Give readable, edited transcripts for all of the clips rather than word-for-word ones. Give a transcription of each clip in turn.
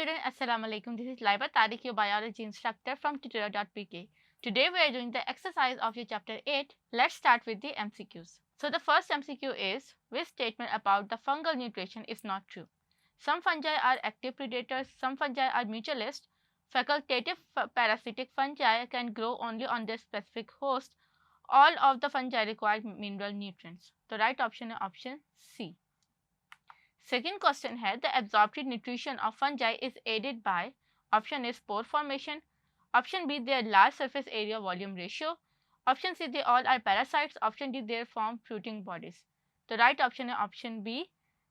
students, Assalamu alaikum. This is Laiba Tariq, your biology instructor from tutoria.pk. Today we are doing the exercise of your chapter 8. Let's start with the MCQs. So the first MCQ is, which statement about the fungal nutrition is not true? Some fungi are active predators, some fungi are mutualist. Facultative parasitic fungi can grow only on their specific host. All of the fungi require mineral nutrients. The right option is option C. Second question है, the absorptive nutrition of fungi is aided by, option A spore formation, option B their large surface area volume ratio, option C they all are parasites, option D they form fruiting bodies. The right option is option B,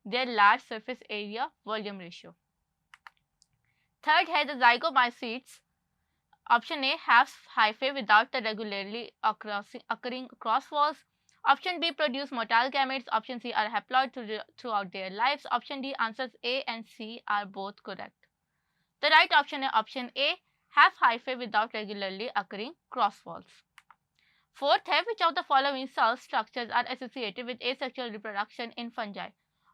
their large surface area volume ratio. Third है, the zygomycetes, option A have hyphae without the regularly occurring cross walls. Option B produce motile gametes. Option C are haploid throughout their lives. Option D answers A and C are both correct. The right option is option A, have hyphae without regularly occurring cross walls. Fourth है, which of the following cell structures are associated with asexual reproduction in fungi?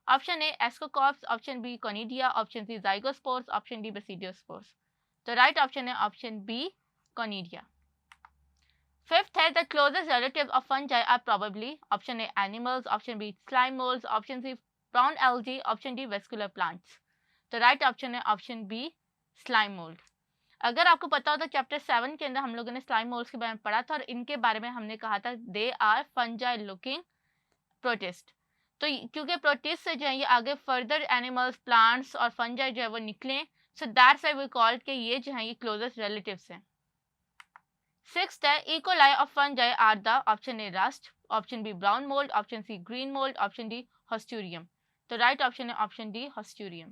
Option A ascocorps, option B conidia, option C zygospores, option D basidiospores. The right option is option B conidia. Fifth है, the closest relatives of fungi are probably, option A animals, option B slime molds, option C brown algae, option D vascular plants. The right option है option B slime mold. अगर आपको पता हो तो chapter 7 के अंदर हम लोगों ने स्लाइम मोल्ड्स के बारे में पढ़ा था और इनके बारे में हमने कहा था they are fungi looking protist. तो क्योंकि प्रोटिस्ट से जो है ये आगे फर्दर एनिमल्स प्लांट्स और फंजाई जो है वो निकले, so that's why we called कि ये जो है ये क्लोजेस्ट रिलेटिव्स हैं. Sixth है, E. coli of fungi are the, option A rust, option B brown mold, option C green mold, option D hosterium. The right option is option D hosterium.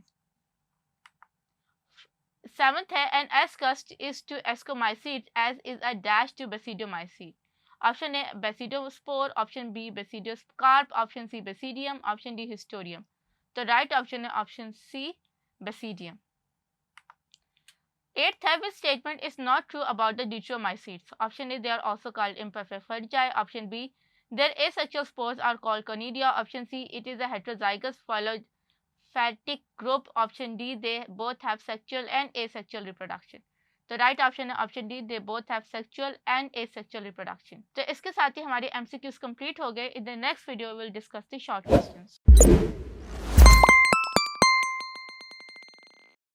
Seventh है, an ascust is to ascomycetes as is a dash to basidiomycete. Option A basidiospore, option B basidioscarp, option C basidium, option D hosterium. The right option is option C basidium. Eighth है, which statement is not true about the Deuteromycetes? Option A they are also called imperfect fungi, option B their asexual spores are called conidia, option C it is a heterozygous phylogeny group, option D they both have sexual and asexual reproduction. The right option is option D they both have sexual and asexual reproduction. तो इसके साथ ही हमारे MCQs complete हो गए. In the next video we will discuss the short questions.